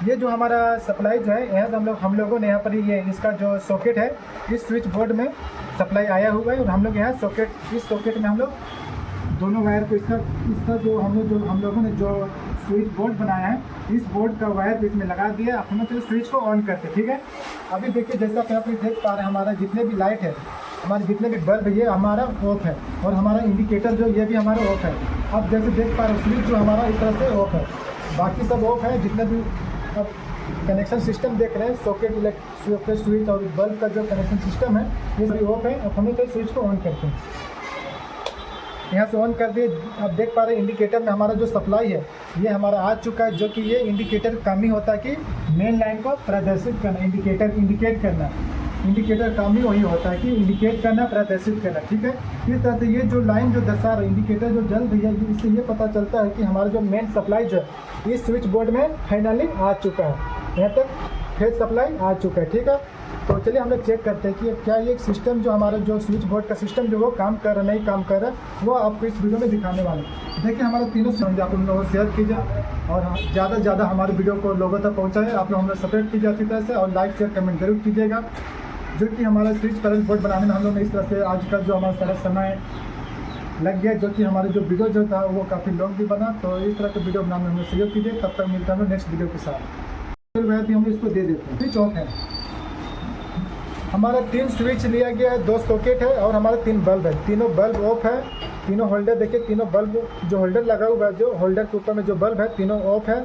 ये जो हमारा सप्लाई जो है यहाँ से हम लोगों ने यहाँ पर ये इसका जो सॉकेट है इस स्विच बोर्ड में सप्लाई आया हुआ है और हम लोग यहाँ इस सॉकेट में हम लोग दोनों वायर को इसका जो हम लोगों ने जो स्विच बोर्ड बनाया है इस बोर्ड का वायर इसमें लगा दिया। अब हम लोग स्विच को ऑन करते हैं, ठीक है। अभी देखिए जैसा कि आप देख पा रहे हैं हमारा जितने भी लाइट है, हमारे जितने भी बल्ब ये हमारा ऑफ है और हमारा इंडिकेटर जो ये भी हमारा ऑफ है। अब जैसे देख पा रहे हैं स्विच जो हमारा इस तरह से ऑफ है, बाकी सब ऑफ है। जितने भी अब कनेक्शन सिस्टम देख रहे हैं सॉकेट स्विच और बल्ब का जो कनेक्शन सिस्टम है ये सभी ऑफ है। अब हमें तो स्विच को ऑन करते हैं, यहाँ से ऑन कर दिए। आप देख पा रहे हैं इंडिकेटर में हमारा जो सप्लाई है ये हमारा आ चुका है, जो कि ये इंडिकेटर काम ही होता है कि मेन लाइन को प्रदर्शित करना, इंडिकेट करना। इंडिकेटर काम ही वही होता है कि इंडिकेट करना, प्रदर्शित करना, ठीक है। इस तरह से ये जो लाइन जो दर्शा रहा है इंडिकेटर जो जल रही है, इससे ये पता चलता है कि हमारा जो मेन सप्लाई जो है इस स्विच बोर्ड में फाइनली आ चुका है, यहाँ तक फेज सप्लाई आ चुका है, ठीक है। तो चलिए हम लोग चेक करते हैं कि क्या ये सिस्टम जो हमारा जो स्विच बोर्ड का सिस्टम जो वो काम कर रहा नहीं काम कर रहा है, वो आपको इस वीडियो में दिखाने वाले। देखिए हमारे तीनों समझ आप उन लोगों को शेयर कीजिए और ज़्यादा से ज़्यादा हमारे वीडियो को लोगों तक पहुँचाए। आप लोग हमें सपोर्ट कीजिए अच्छी तरह से और लाइक शेयर कमेंट जरूर कीजिएगा। जो कि हमारा स्विच पैरेलल बोर्ड बनाने में हम लोग ने इस तरह से आज का जो हमारा सारा समय लग गया, जो कि हमारे जो वीडियो जो था वो काफ़ी लॉन्ग भी बना। तो इस तरह के वीडियो बनाने में हमें सहयोग कीजिए। तब तक मिलता है नेक्स्ट वीडियो के साथ। वह भी हम इसको दे देते हैं। स्विच ऑफ है, हमारा 3 स्विच लिया गया है, 2 सॉकेट है और हमारे 3 बल्ब है। तीनों बल्ब ऑफ है, तीनों होल्डर देखिए, तीनों बल्ब जो होल्डर लगा हुआ है, जो होल्डर के ऊपर में जो बल्ब है तीनों ऑफ है।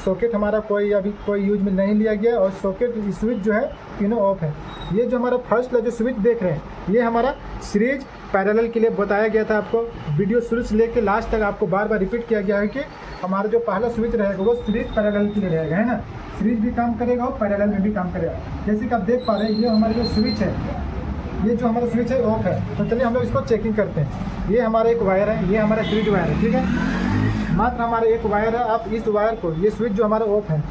सॉकेट हमारा अभी कोई यूज में नहीं लिया गया और सॉकेट स्विच जो है तीनों ऑफ है। ये जो हमारा फर्स्ट जो स्विच देख रहे हैं ये हमारा सीरीज पैरेलल के लिए बताया गया था। आपको वीडियो शुरू से लेकर लास्ट तक आपको बार बार रिपीट किया गया है कि हमारा जो पहला स्विच रहेगा वो सीरीज पैरेलल के लिए रहेगा, है ना। सीरीज भी काम करेगा और पैरेलल में भी काम करेगा। जैसे कि आप देख पा रहे हैं ये हमारा जो स्विच है, ये जो हमारा स्विच है ऑफ है। तो चलिए हम लोग इसको चेकिंग करते हैं। ये हमारा एक वायर है, ये हमारा सीरीज वायर है, ठीक है। मात्र हमारा एक वायर है। आप इस वायर को, ये स्विच जो हमारा ऑफ है,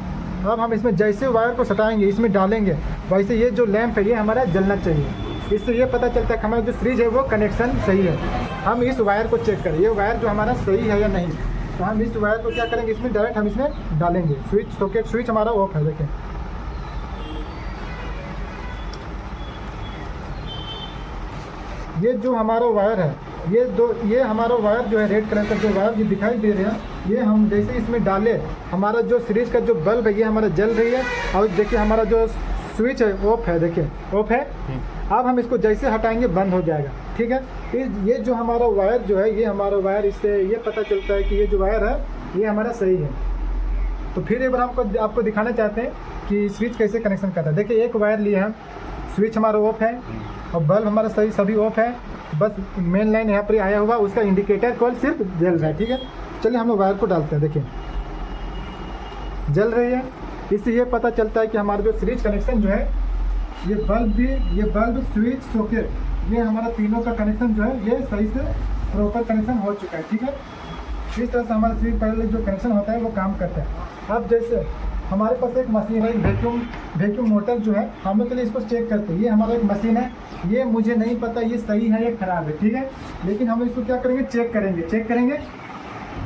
अब हम इसमें जैसे वायर को सटाएंगे इसमें डालेंगे वैसे ये जो लैंप है ये हमारा जलना चाहिए। इससे ये पता चलता है कि हमारा जो सीरीज है वो कनेक्शन सही है। हम इस वायर को चेक करें, ये वायर जो हमारा सही है या नहीं। तो हम इस वायर को क्या करेंगे, इसमें डायरेक्ट हम इसमें डालेंगे। स्विच सॉकेट स्विच हमारा ऑफ है, देखें। ये जो हमारा वायर है ये हमारा वायर जो है रेड कलर का जो वायर ये दिखाई दे रहे हैं, ये हम जैसे इसमें डाले हमारा जो सीरीज का जो बल्ब है ये हमारा जल रही है। और देखिए हमारा जो स्विच है ऑफ है, देखिए ऑफ है। अब हम इसको जैसे हटाएंगे बंद हो जाएगा, ठीक है। ये जो हमारा वायर जो है ये हमारा वायर, इससे ये पता चलता है कि ये जो वायर है ये हमारा सही है। तो फिर एक बार आपको दिखाना चाहते हैं कि स्विच कैसे कनेक्शन करता है। देखिए एक वायर लिए हम, स्विच हमारा ऑफ है और बल्ब हमारा सभी ऑफ है। बस मेन लाइन यहाँ पर आया हुआ, उसका इंडिकेटर कॉल सिर्फ जल रहा है, ठीक है। चलिए हम लोग वायर को डालते हैं, देखिए जल रही है। इससे ये पता चलता है कि हमारा जो सीरीज कनेक्शन जो है ये बल्ब स्विच सॉकेट ये हमारा तीनों का कनेक्शन जो है ये सही से प्रॉपर कनेक्शन हो चुका है, ठीक है। इस तरह से हमारा सीरीज पैरेलल जो कनेक्शन होता है वो काम करता है। अब जैसे हमारे पास एक मशीन है, वैक्यूम मोटर जो है, हम लोग के लिए इसको चेक करते हैं। ये हमारा एक मशीन है, ये मुझे नहीं पता ये सही है या खराब है, ठीक है। लेकिन हम इसको क्या करेंगे, चेक करेंगे।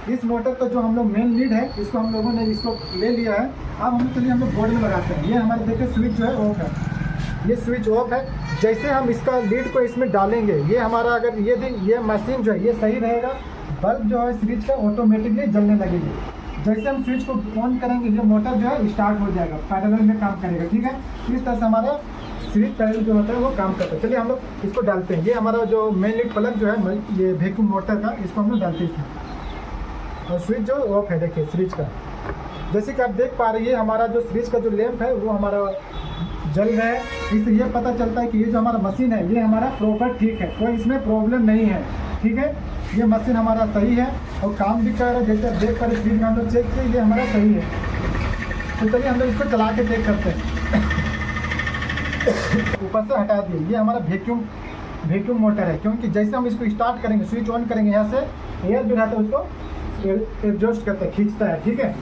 इस मोटर का जो हम लोग मेन लीड है इसको हम लोगों ने इसको ले लिया है। अब हम लोग बोर्ड में लगाते हैं। ये हमारे देखिए स्विच जो है ऑफ है, ये स्विच ऑफ है। जैसे हम इसका लीड को इसमें डालेंगे ये हमारा अगर ये मशीन जो है ये सही रहेगा, बल्ब जो है स्विच का ऑटोमेटिकली जलने लगेगी। जैसे हम स्विच को ऑन करेंगे ये मोटर जो है स्टार्ट हो जाएगा, पैरेलल में काम करेगा, ठीक है। इस तरह से हमारा सीरीज पैरेलल जो होता है वो काम करता है। चलिए हम लोग इसको डालते हैं। ये हमारा जो मेन लीड प्लग जो है ये वैक्यूम मोटर का, इसको हम लोग डालते हैं इसमें। और स्विच जो ऑफ है देखिए सीरीज का। जैसे कि आप देख पा रहे हैं हमारा जो सीरीज का जो लैंप है वो हमारा जल रहा है। इससे ये पता चलता है कि ये जो हमारा मशीन है ये हमारा प्रॉपर ठीक है, कोई इसमें प्रॉब्लम नहीं है, ठीक है। ये मशीन हमारा सही है और काम भी कर रहा है। जैसे आप देख पा रहे स्क्रीन में हम लोग चेक किए ये हमारा सही है। तो चलिए हम लोग इसको चला के चेक करते हैं। ऊपर से हटा दिए, ये हमारा वैक्यूम मोटर है, क्योंकि जैसे हम इसको स्टार्ट करेंगे स्विच ऑन करेंगे यहाँ से एयर जो रहता है उसको एडजस्ट करता है, खींचता है, ठीक है।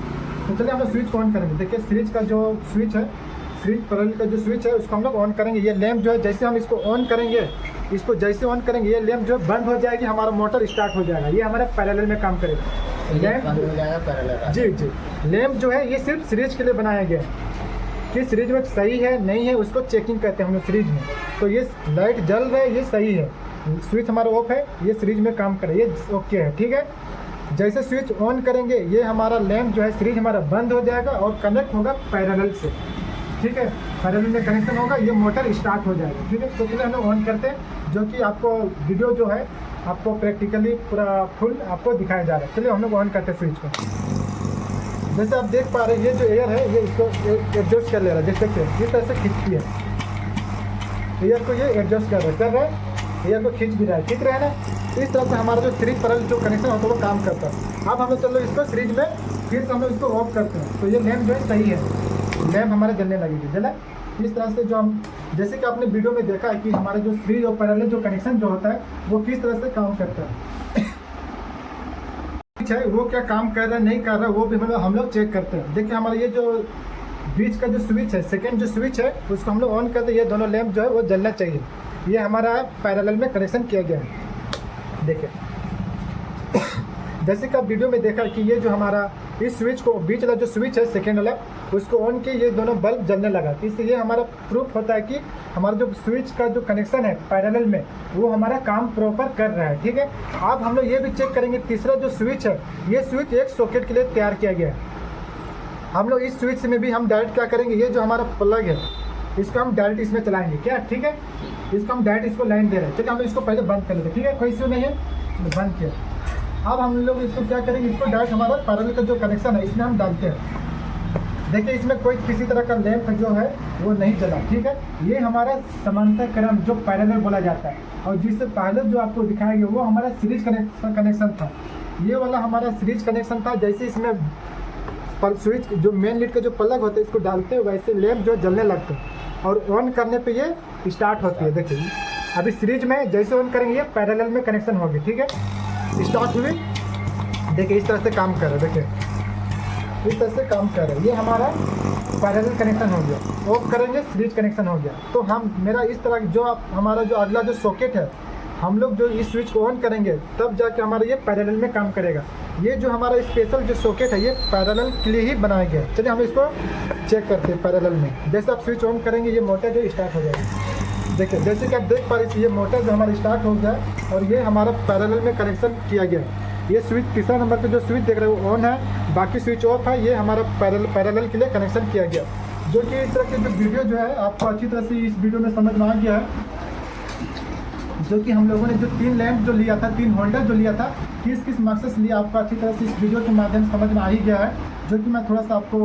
तो चलिए हम लोग स्विच ऑन करेंगे। देखिए सीरीज का जो स्विच है, सीरीज पैरेलल का जो स्विच है उसको हम लोग ऑन करेंगे। ये लैंप जो है जैसे हम इसको ऑन करेंगे, इसको जैसे ऑन करेंगे ये लैंप जो बंद हो जाएगी, हमारा मोटर स्टार्ट हो जाएगा, ये हमारा पैरेलल में काम करेगा। लैंप बंद हो जाएगा पैरेलल। जी जी, लैंप जो है ये सिर्फ सीरीज के लिए बनाया गया है कि सीरीज में सही है नहीं है उसको चेकिंग करते हैं हम लोग सीरीज में। तो ये लाइट जल रहा है, ये सही है, स्विच हमारा ऑफ है, ये सीरीज में काम करे, ये ओके है, ठीक है। जैसे स्विच ऑन करेंगे ये हमारा लैंप जो है सीरीज हमारा बंद हो जाएगा और कनेक्ट होगा पैरेलल से, ठीक है। पैरेलल में कनेक्शन होगा, ये मोटर स्टार्ट हो जाएगा, ठीक है। तो चलिए हम लोग ऑन करते हैं, जो कि आपको वीडियो जो है आपको प्रैक्टिकली पूरा फुल आपको दिखाया जा रहा है। चलिए हम लोग ऑन करते हैं स्विच को। जैसे आप देख पा रहे हैं ये जो एयर है ये इसको एडजस्ट कर ले रहा है, देख सकते हैं इस तरह से खींचती है एयर को, ये एडजस्ट कर रहा है एयर को खींच भी रहा है, खींच रहा है ना। इस तरह से हमारा जो सीरीज पैरेलल जो कनेक्शन होता है वो काम करता है। अब हम लोग चलो इसको सीरीज में फिर से हम लोग इसको ऑफ करते हैं, तो ये लैंप जो है सही है, लैंप हमारे जलने लगेगी, जला। इस तरह से जो हम जैसे कि आपने वीडियो में देखा है कि हमारे जो सीरीज और पैरेलल जो कनेक्शन जो होता है वो किस तरह से काम करता है है, वो क्या काम कर रहा है नहीं कर रहा है वो भी हम लोग चेक करते हैं। देखिए हमारा ये जो बीच का जो स्विच है, सेकंड जो स्विच है उसको हम लोग ऑन करते हैं, ये दोनों लैंप जो है वो जलना चाहिए, ये हमारा पैरेलल में कनेक्शन किया गया है। देखिए जैसे कि आप वीडियो में देखा कि ये जो हमारा इस स्विच को बीच वाला जो स्विच है सेकेंड वाला उसको ऑन किए ये दोनों बल्ब जलने लगा, तो इससे ये हमारा प्रूफ होता है कि हमारा जो स्विच का जो कनेक्शन है पैरेलल में वो हमारा काम प्रॉपर कर रहा है, ठीक है। अब हम लोग ये भी चेक करेंगे तीसरा जो स्विच है ये स्विच एक सॉकेट के लिए तैयार किया गया है। हम लोग इस स्विच में भी हम डायरेक्ट क्या करेंगे, ये जो हमारा प्लग है इसको हम डायरेक्ट इसमें चलाएंगे, क्या ठीक है। इसको हम डायरेक्ट इसको लाइन दे रहे हैं, चलिए हम इसको पहले बंद कर लेते हैं, ठीक है, कोई इश्यू नहीं है, बंद किया। अब हम लोग इसको क्या करेंगे, इसको डायरेक्ट हमारा पैरेलल का जो कनेक्शन है इसमें हम डालते हैं। देखिए इसमें कोई किसी तरह का लैंप जो है वो नहीं जला, ठीक है। ये हमारा समांतर क्रम जो पैरेलल बोला जाता है, और जिससे पहले जो आपको दिखाया गया वो हमारा सीरीज कनेक्शन था, ये वाला हमारा सीरीज कनेक्शन था। जैसे इसमें स्विच जो मेन लीड का जो प्लग होता है इसको डालते हैं वैसे लैंप जो जलने लगते हैं और ऑन करने पे ये स्टार्ट होती है। देखिए अभी सीरीज में जैसे ऑन करेंगे ये पैरेलल में कनेक्शन होगी, ठीक है, स्टार्ट हुई। देखिए इस तरह से काम कर रहा है, देखिए इस तरह से काम कर रहा है, ये हमारा पैरेलल कनेक्शन हो गया। ऑफ करेंगे सीरीज कनेक्शन हो गया। तो हम मेरा इस तरह जो हमारा जो अगला जो सॉकेट है हम लोग जो इस स्विच को ऑन करेंगे तब जाके हमारा ये पैरेलल में काम करेगा। ये जो हमारा स्पेशल जो सॉकेट है ये पैरेलल के लिए ही बनाया गया है। चलिए हम इसको चेक करते हैं पैरेलल में। जैसे आप स्विच ऑन करेंगे ये मोटर जो स्टार्ट हो जाएगी। देखिए जैसे कि आप देख पा रहे हैं ये मोटर जो हमारा स्टार्ट हो गया और ये हमारा पैरेलल में कनेक्शन किया गया है। ये स्विच तीसरा नंबर पे जो स्विच देख रहे हो वो ऑन है, बाकी स्विच ऑफ है, ये हमारा पैरेलल के लिए कनेक्शन किया गया। जो कि इस तरह की जो वीडियो जो है आपको अच्छी तरह से इस वीडियो में समझ में आ गया है। जो कि हम लोगों ने जो 3 लैंप जो लिया था, 3 होल्डर जो लिया था, किस मकसद से लिया आपको अच्छी तरह से इस वीडियो के माध्यम से समझ में आ ही गया है। जो कि मैं थोड़ा सा आपको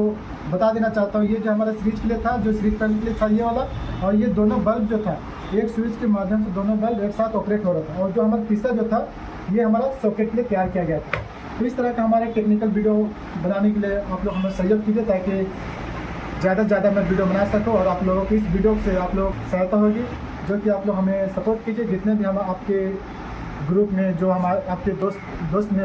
बता देना चाहता हूँ, ये जो हमारा स्विच के लिए था, जो स्विच पैनल के लिए था ये वाला, और ये दोनों बल्ब जो था एक स्विच के माध्यम से दोनों बल्ब एक साथ ऑपरेट हो रहा था। और जो हमारा तीसरा जो था ये हमारा सॉकेट के लिए तैयार किया गया था। तो इस तरह का हमारे टेक्निकल वीडियो बनाने के लिए आप लोग हमें सहयोग कीजिए ताकि ज़्यादा से ज़्यादा मैं वीडियो बना सकूँ और आप लोगों की इस वीडियो से आप लोग सहायता होगी। जो कि आप लोग हमें सपोर्ट कीजिए, जितने भी हम आपके ग्रुप में जो हमारे आपके दोस्त में